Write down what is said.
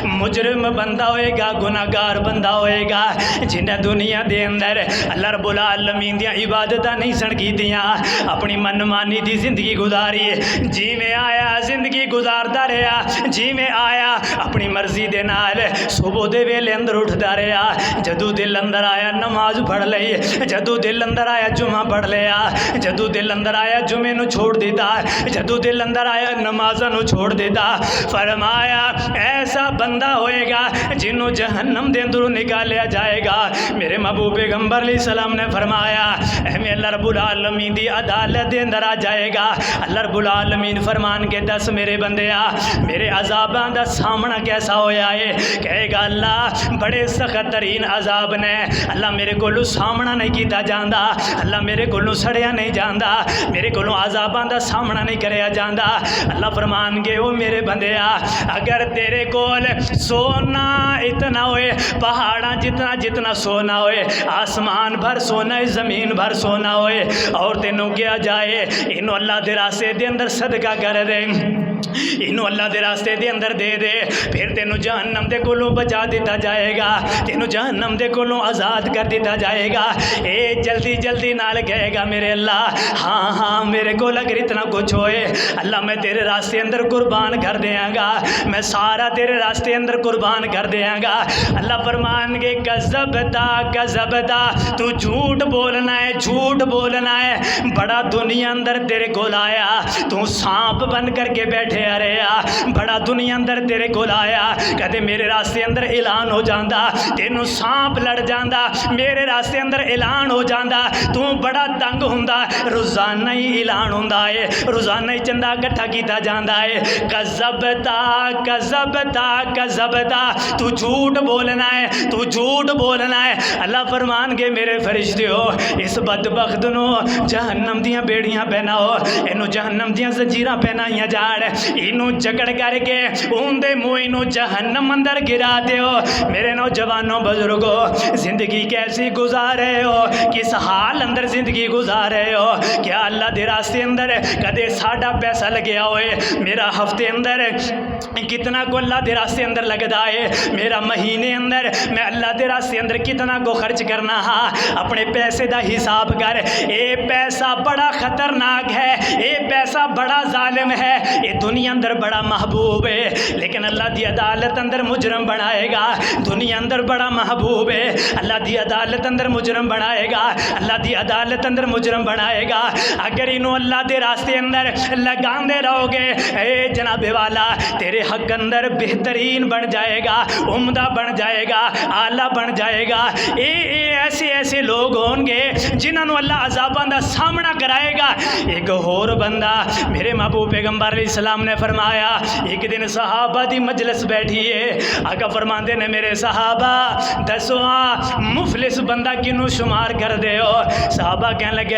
मुजरम बंदा होएगा, गुनाहगार बंदा होएगा जिन्हें दुनिया दे अंदर अल्लाह रब्बुल आलमीन दी इबादतां नहीं सन कीतियां, अपनी मनमानी दी जिंदगी गुजारी, जिवें आया जिंदगी गुजारदा रहा, जिवें आया अपनी मर्जी दे नाल सुबह दे वेले अंदर उठदा रहा, जदों दिल अंदर आया नमाज पढ़ लई, जदों दिल अंदर आया जुमा पढ़ लिया, जदों दिल अंदर आया जुमे नूं छोड़ दिता, जदों दिल अंदर आया नमाज़ां नूं छोड़ दिता। फरमाया ऐसा बंदा होएगा जिन्हों जहन्नम दे अंदरों निकालिया जाएगा। मेरे महबूब पैगंबर अलैहिस्सलाम ने फरमाया एवें अल्लाह रब्बुल आलमीन दी अदालत दे अंदर आ जाएगा। अल्लाह रब्बुल आलमीन फरमान के दस मेरे बंदेया मेरे अजाबां दा सामना कैसा होया है? कहेगा अल्लाह बड़े सख्त तरीन अजाब ने, अल्लाह मेरे कोलों सामना नहीं कीता जांदा, अल्लाह मेरे कोलों सड़िया नहीं जांदा, मेरे कोलों अजाबां दा सामना नहीं करया जांदा। अल्लाह फरमान के ओ मेरे बंदेया अगर तेरे कोल सोना इतना होए, पहाड़ा जितना जितना सोना होए, आसमान भर सोना है, जमीन भर सोना होए, और तेनों क्या जाए इन्हों अल्लाह दे रास्ते दे अंदर सदका कर दे, इन्हों अल्लाह दे रास्ते दे अंदर दे दे, फिर तेनों जहन्नम दे कोलों बचा दिता जाएगा, तेनों जहन्नम दे कोलों आज़ाद कर दिता जाएगा। ए जल्दी जल्दी नाल कहेगा मेरे अल्लाह हाँ हाँ मेरे को अगर इतना कुछ होए अल्लाह मैं तेरे रास्ते अंदर कुर्बान कर देंगा, मैं सारा तेरे रास्ते अंदर कुर्बान कर देंगा। अल्लाह फरमान के कज़बता तू झूठ बोलना है, झूठ बोलना है, बड़ा दुनिया अंदर तेरे को आया, तू सांप बन करके बैठे रहा, बड़ा दुनिया अंदर तेरे को आया, कहते मेरे रास्ते अंदर ऐलान हो जाता, तेनों सांप लड़ जाता, मेरे रास्ते अंदर ऐलान हो जाता, तू बड़ा तंग हुंदा, रोजाना ही ऐलान हुंदा है, रोजाना ही चंदा इकट्ठा किया जाता है। कज़बता कज़बता कज़बता तू झूठ बोलना है, तू झूठ बोलना है। अल्लाह फरमान के मेरे फरिश्ते हो इस बदबख्त नूं जहन्नम दियां बेड़ियां पहनाओ, इनू जहन्नम दियां जंजीरां पहनाइयां जाण, इनू जकड़ करके उनके मुँह नूं जहन्नम अंदर गिरा दिओ। मेरे नौजवानों बुजुर्गो जिंदगी कैसी गुजारे हो, किस हाल अंदर जिंदगी गुजारे हो? क्या अल्लाह दे रास्ते अंदर कदे साडा पैसा लग्या होए? मेरा हफ्ते अंदर कितना को अल्लाह दे रास्ते अंदर लगता है, मेरा महीने अंदर मैं अल्लाह दे रास्ते अंदर कितना को खर्च करना हाँ, अपने पैसे का हिसाब कर। ये पैसा बड़ा खतरनाक है, ये पैसा बड़ा जालिम है, ये दुनिया अंदर बड़ा महबूब है, लेकिन अल्लाह की अदालत अंदर मुजरम बनाएगा। दुनिया अंदर बड़ा महबूब है, अल्लाह की अदालत अंदर मुजरम बनाएगा, अल्लाह की अदालत अंदर मुजरम बनाएगा। अगर इन्हों अल्लाह के रास्ते अंदर लगाते रहोगे ए जनाबे वाला तेरे हक अंदर बेहतरीन बन जाएगा, उम्दा बन जाएगा, आला बन जाएगा। ये ऐसे ऐसे लोग होंगे जिन्होंने अल्लाह अजाबां का सामना कराएगा। एक होर बंदा मेरे महबूब पैगंबर अलैहिस्सलाम ने फरमाया एक दिन सहाबा दी मजलिस बैठी है, आका फरमाते ने मेरे सहाबा दसो मुफलिस बंदा किनू शुमार कर दे हो? सहाबा कहने लगे